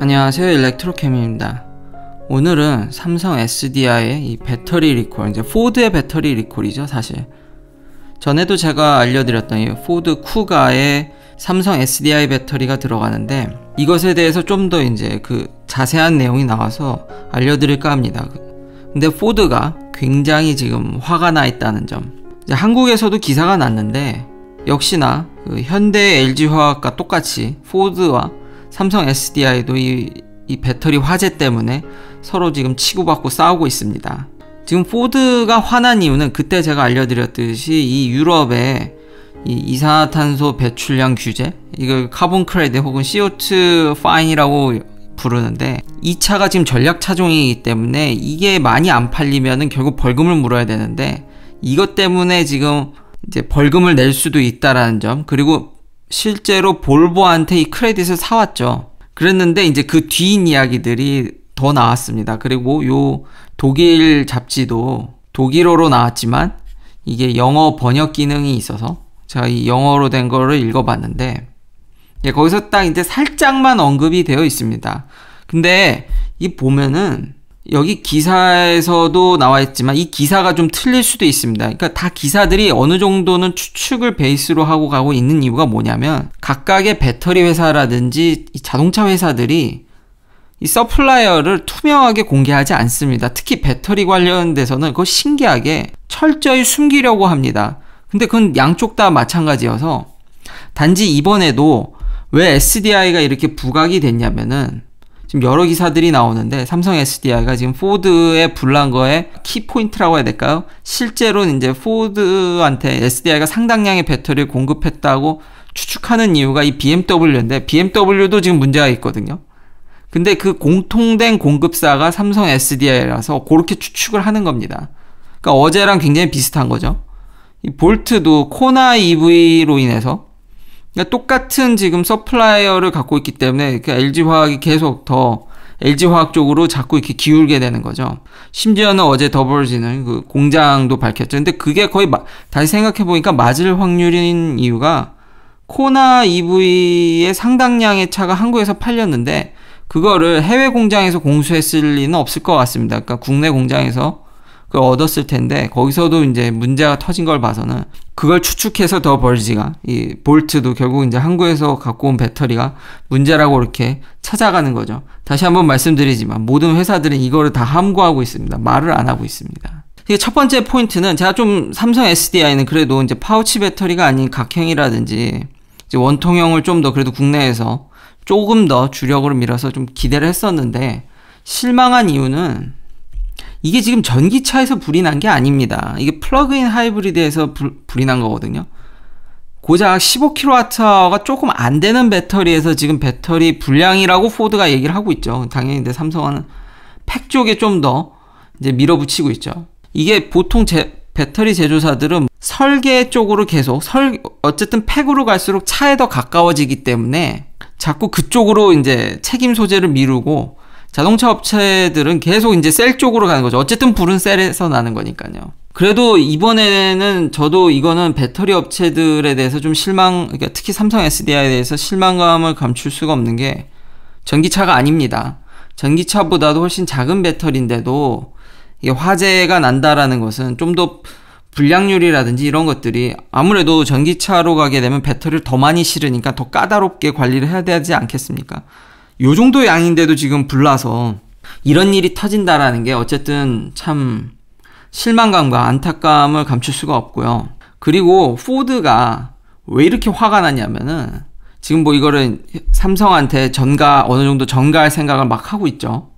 안녕하세요, 일렉트로캠입니다. 오늘은 삼성 SDI의 이 배터리 리콜, 이제 포드의 배터리 리콜이죠, 사실. 전에도 제가 알려드렸던 이 포드 쿠가에 삼성 SDI 배터리가 들어가는데, 이것에 대해서 좀 더 이제 그 자세한 내용이 나와서 알려드릴까 합니다. 근데 포드가 굉장히 지금 화가 나 있다는 점. 이제 한국에서도 기사가 났는데, 역시나 그 현대 LG화학과 똑같이 포드와 삼성 SDI도 이 배터리 화재 때문에 서로 지금 치고받고 싸우고 있습니다. 지금 포드가 화난 이유는 그때 제가 알려드렸듯이 이 유럽의 이 이산화탄소 배출량 규제, 이걸 카본 크레딧 혹은 CO2 파인이라고 부르는데, 이 차가 지금 전략 차종이기 때문에 이게 많이 안 팔리면은 결국 벌금을 물어야 되는데, 이것 때문에 지금 이제 벌금을 낼 수도 있다라는 점, 그리고 실제로 볼보한테 이 크레딧을 사왔죠. 그랬는데 이제 그 뒤인 이야기들이 더 나왔습니다. 그리고 요 독일 잡지도 독일어로 나왔지만 이게 영어 번역 기능이 있어서 제가 이 영어로 된 거를 읽어봤는데, 거기서 딱 이제 살짝만 언급이 되어 있습니다. 근데 이 보면은 여기 기사에서도 나와 있지만 이 기사가 좀 틀릴 수도 있습니다. 그러니까 다 기사들이 어느 정도는 추측을 베이스로 하고 가고 있는 이유가 뭐냐면, 각각의 배터리 회사라든지 이 자동차 회사들이 이 서플라이어를 투명하게 공개하지 않습니다. 특히 배터리 관련돼서는 그거 신기하게 철저히 숨기려고 합니다. 근데 그건 양쪽 다 마찬가지여서, 단지 이번에도 왜 SDI가 이렇게 부각이 됐냐면은, 지금 여러 기사들이 나오는데 삼성 SDI가 지금 포드에 불난 거에 키포인트라고 해야 될까요? 실제로는 이제 포드한테 SDI가 상당량의 배터리를 공급했다고 추측하는 이유가 이 BMW인데, BMW도 지금 문제가 있거든요. 근데 그 공통된 공급사가 삼성 SDI라서 그렇게 추측을 하는 겁니다. 그러니까 어제랑 굉장히 비슷한 거죠. 이 볼트도 코나 EV로 인해서, 그러니까 똑같은 지금 서플라이어를 갖고 있기 때문에 LG화학이 계속 더 LG화학 쪽으로 자꾸 이렇게 기울게 되는 거죠. 심지어는 어제 더버지는 그 공장도 밝혔죠. 근데 그게 거의 다시 생각해보니까 맞을 확률인 이유가, 코나 EV의 상당량의 차가 한국에서 팔렸는데 그거를 해외 공장에서 공수했을 리는 없을 것 같습니다. 그러니까 국내 공장에서 그걸 얻었을 텐데, 거기서도 이제 문제가 터진 걸 봐서는 그걸 추측해서 더 벌지가, 이 볼트도 결국 이제 한국에서 갖고 온 배터리가 문제라고 이렇게 찾아가는 거죠. 다시 한번 말씀드리지만 모든 회사들은 이거를 다 함구하고 있습니다. 말을 안 하고 있습니다. 첫 번째 포인트는, 제가 좀 삼성 SDI는 그래도 이제 파우치 배터리가 아닌 각형이라든지 이제 원통형을 좀 더 그래도 국내에서 조금 더 주력으로 밀어서 좀 기대를 했었는데, 실망한 이유는 이게 지금 전기차에서 불이 난 게 아닙니다. 이게 플러그인 하이브리드에서 불이 난 거거든요. 고작 15kWh가 조금 안 되는 배터리에서 지금 배터리 불량이라고 포드가 얘기를 하고 있죠. 당연히 근데 삼성은 팩 쪽에 좀 더 이제 밀어붙이고 있죠. 이게 보통 배터리 제조사들은 설계 쪽으로 계속 어쨌든 팩으로 갈수록 차에 더 가까워지기 때문에 자꾸 그쪽으로 이제 책임 소재를 미루고, 자동차 업체들은 계속 이제 셀 쪽으로 가는 거죠. 어쨌든 불은 셀에서 나는 거니까요. 그래도 이번에는 저도 이거는 배터리 업체들에 대해서 좀 그러니까 특히 삼성 SDI에 대해서 실망감을 감출 수가 없는 게, 전기차가 아닙니다. 전기차보다도 훨씬 작은 배터리인데도 이게 화재가 난다라는 것은 좀 더 불량률이라든지 이런 것들이, 아무래도 전기차로 가게 되면 배터리를 더 많이 실으니까 더 까다롭게 관리를 해야 되지 않겠습니까? 요 정도 양인데도 지금 불나서 이런 일이 터진다라는 게 어쨌든 참 실망감과 안타까움을 감출 수가 없고요. 그리고 포드가 왜 이렇게 화가 났냐면은, 지금 뭐 이거를 삼성한테 어느 정도 전가할 생각을 막 하고 있죠.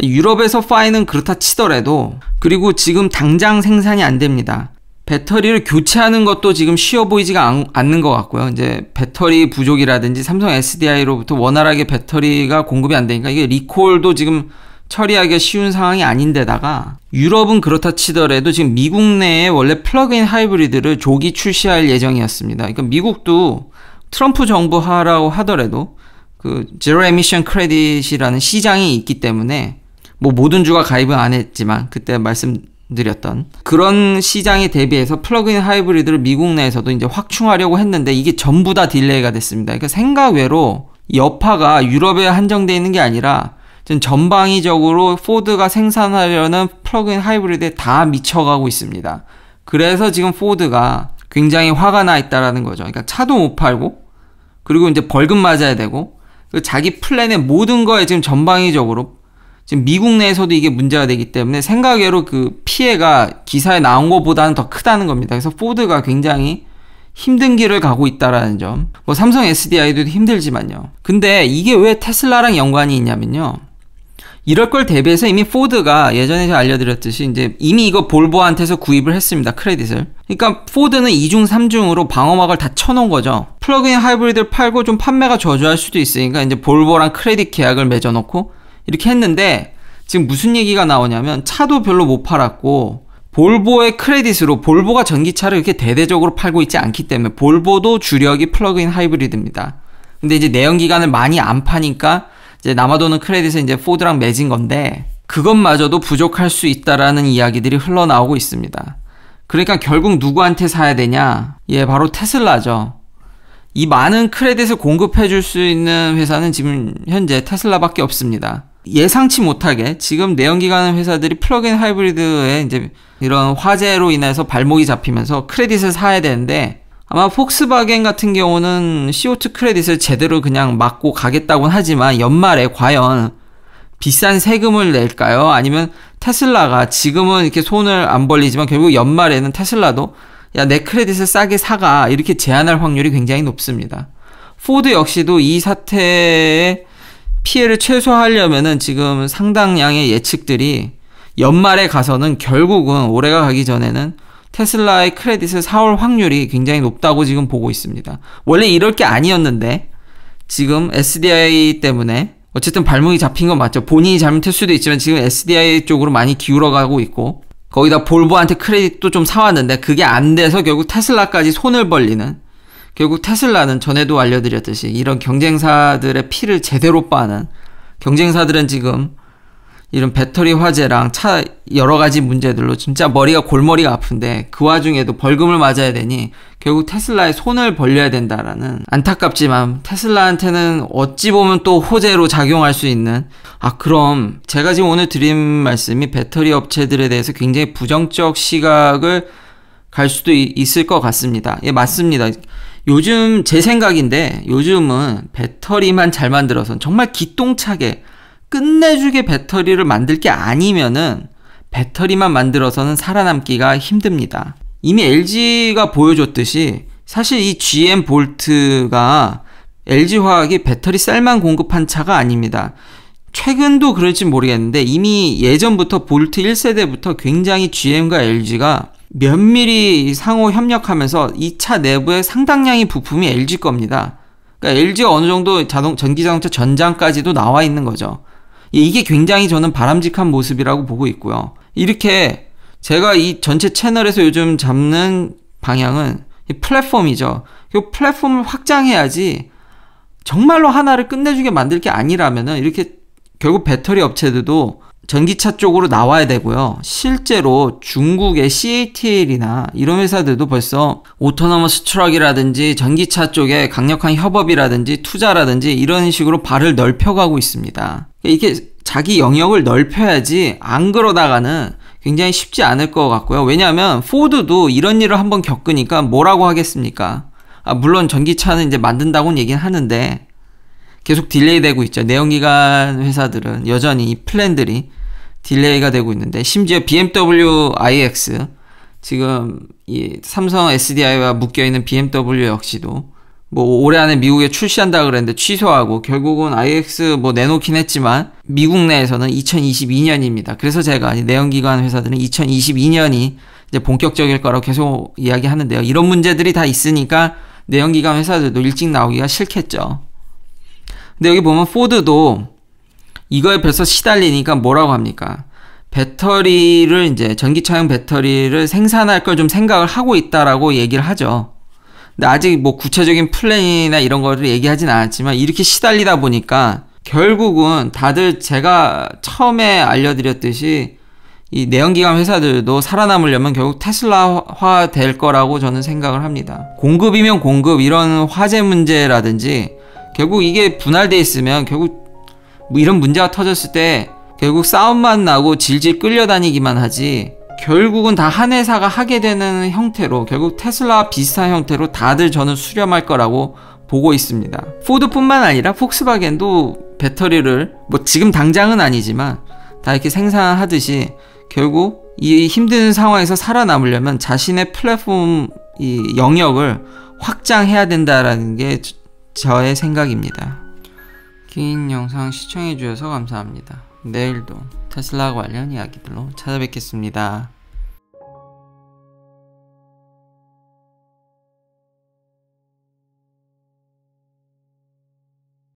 유럽에서 파이는 그렇다 치더라도, 그리고 지금 당장 생산이 안 됩니다. 배터리를 교체하는 것도 지금 쉬워 보이지가 않는 것 같고요. 이제 배터리 부족이라든지 삼성 SDI로부터 원활하게 배터리가 공급이 안 되니까 이게 리콜도 지금 처리하기가 쉬운 상황이 아닌데다가, 유럽은 그렇다 치더라도 지금 미국 내에 원래 플러그인 하이브리드를 조기 출시할 예정이었습니다. 그러니까 미국도 트럼프 정부 하라고 하더라도 그 제로 에미션 크레딧이라는 시장이 있기 때문에, 뭐 모든 주가 가입은 안 했지만 그때 말씀드렸던 그런 시장에 대비해서 플러그인 하이브리드를 미국 내에서도 이제 확충하려고 했는데, 이게 전부 다 딜레이가 됐습니다. 그러니까 생각 외로 이 여파가 유럽에 한정되어 있는 게 아니라 지금 전방위적으로 포드가 생산하려는 플러그인 하이브리드에 다 미쳐가고 있습니다. 그래서 지금 포드가 굉장히 화가 나 있다라는 거죠. 그러니까 차도 못 팔고, 그리고 이제 벌금 맞아야 되고, 자기 플랜의 모든 거에 지금 전방위적으로 지금 미국 내에서도 이게 문제가 되기 때문에 생각외로 그 피해가 기사에 나온 것보다는 더 크다는 겁니다. 그래서 포드가 굉장히 힘든 길을 가고 있다라는 점. 뭐 삼성 SDI도 힘들지만요. 근데 이게 왜 테슬라랑 연관이 있냐면요. 이럴 걸 대비해서 이미 포드가 예전에 제가 알려드렸듯이 이제 이미 이거 볼보한테서 구입을 했습니다. 크레딧을. 그러니까 포드는 2중 3중으로 방어막을 다 쳐놓은 거죠. 플러그인 하이브리드를 팔고 좀 판매가 저조할 수도 있으니까 이제 볼보랑 크레딧 계약을 맺어놓고 이렇게 했는데 지금 무슨 얘기가 나오냐면 차도 별로 못 팔았고 볼보의 크레딧으로, 볼보가 전기차를 이렇게 대대적으로 팔고 있지 않기 때문에 볼보도 주력이 플러그인 하이브리드입니다. 근데 이제 내연기관을 많이 안 파니까 이제 남아도는 크레딧을 이제 포드랑 맺은 건데 그것마저도 부족할 수 있다라는 이야기들이 흘러나오고 있습니다. 그러니까 결국 누구한테 사야 되냐? 예, 바로 테슬라죠. 이 많은 크레딧을 공급해 줄 수 있는 회사는 지금 현재 테슬라밖에 없습니다. 예상치 못하게 지금 내연기관 회사들이 플러그인 하이브리드에 이제 이런 화재로 인해서 발목이 잡히면서 크레딧을 사야 되는데 아마 폭스바겐 같은 경우는 CO2 크레딧을 제대로 그냥 맞고 가겠다고는 하지만 연말에 과연 비싼 세금을 낼까요? 아니면 테슬라가 지금은 이렇게 손을 안 벌리지만 결국 연말에는 테슬라도 야, 내 크레딧을 싸게 사가 이렇게 제안할 확률이 굉장히 높습니다. 포드 역시도 이 사태의 피해를 최소화하려면은 지금 상당량의 예측들이 연말에 가서는 결국은 올해가 가기 전에는 테슬라의 크레딧을 사올 확률이 굉장히 높다고 지금 보고 있습니다. 원래 이럴 게 아니었는데 지금 SDI 때문에 어쨌든 발목이 잡힌 건 맞죠. 본인이 잘못할 수도 있지만 지금 SDI 쪽으로 많이 기울어가고 있고 거기다 볼보한테 크레딧도 좀 사왔는데 그게 안 돼서 결국 테슬라까지 손을 벌리는, 결국 테슬라는 전에도 알려드렸듯이 이런 경쟁사들의 피를 제대로 빠는, 경쟁사들은 지금 이런 배터리 화재랑 차 여러 가지 문제들로 진짜 머리가 골머리가 아픈데 그 와중에도 벌금을 맞아야 되니 결국 테슬라에 손을 벌려야 된다라는, 안타깝지만 테슬라한테는 어찌 보면 또 호재로 작용할 수 있는, 그럼 제가 지금 오늘 드린 말씀이 배터리 업체들에 대해서 굉장히 부정적 시각을 갈 수도 있을 것 같습니다. 예, 맞습니다. 요즘 제 생각인데 요즘은 배터리만 잘 만들어서 정말 기똥차게 끝내주게 배터리를 만들 게 아니면은 배터리만 만들어서는 살아남기가 힘듭니다. 이미 LG가 보여줬듯이 사실 이 GM 볼트가 LG화학이 배터리 셀만 공급한 차가 아닙니다. 최근도 그럴지 모르겠는데 이미 예전부터 볼트 1세대부터 굉장히 GM과 LG가 면밀히 상호 협력하면서 이 차 내부에 상당량의 부품이 LG 겁니다. 그러니까 LG가 어느 정도 전기자동차 전장까지도 나와 있는 거죠. 이게 굉장히 저는 바람직한 모습이라고 보고 있고요. 이렇게 제가 이 전체 채널에서 요즘 잡는 방향은 이 플랫폼이죠. 이 플랫폼을 확장해야지 정말로 하나를 끝내주게 만들 게 아니라면은 이렇게 결국 배터리 업체들도 전기차 쪽으로 나와야 되고요. 실제로 중국의 CATL이나 이런 회사들도 벌써 오토노머스 트럭이라든지 전기차 쪽에 강력한 협업이라든지 투자라든지 이런 식으로 발을 넓혀가고 있습니다. 이게 자기 영역을 넓혀야지 안 그러다가는 굉장히 쉽지 않을 것 같고요. 왜냐하면 포드도 이런 일을 한번 겪으니까 뭐라고 하겠습니까? 물론 전기차는 이제 만든다고는 얘기는 하는데 계속 딜레이 되고 있죠. 내연기관 회사들은 여전히 이 플랜들이 딜레이가 되고 있는데, 심지어 BMW iX, 지금 이 삼성 SDI와 묶여있는 BMW 역시도 뭐 올해 안에 미국에 출시한다 그랬는데 취소하고 결국은 iX 뭐 내놓긴 했지만 미국 내에서는 2022년입니다. 그래서 제가 내연기관 회사들은 2022년이 이제 본격적일 거라고 계속 이야기하는데요. 이런 문제들이 다 있으니까 내연기관 회사들도 일찍 나오기가 싫겠죠. 근데 여기 보면 포드도 이거에 벌써 시달리니까 뭐라고 합니까? 배터리를 이제 전기차용 배터리를 생산할 걸 좀 생각을 하고 있다라고 얘기를 하죠. 근데 아직 뭐 구체적인 플랜이나 이런 거를 얘기하진 않았지만 이렇게 시달리다 보니까 결국은 다들 제가 처음에 알려드렸듯이 이 내연기관 회사들도 살아남으려면 결국 테슬라화 될 거라고 저는 생각을 합니다. 공급이면 공급, 이런 화재 문제라든지 결국 이게 분할돼 있으면 결국 뭐 이런 문제가 터졌을 때 결국 싸움만 나고 질질 끌려다니기만 하지, 결국은 다 한 회사가 하게 되는 형태로, 결국 테슬라와 비슷한 형태로 다들 저는 수렴할 거라고 보고 있습니다. 포드뿐만 아니라 폭스바겐도 배터리를 뭐 지금 당장은 아니지만 다 이렇게 생산하듯이 결국 이 힘든 상황에서 살아남으려면 자신의 플랫폼 이 영역을 확장해야 된다라는 게 저의 생각입니다. 긴 영상 시청해 주셔서 감사합니다. 내일도 테슬라 관련 이야기들로 찾아뵙겠습니다.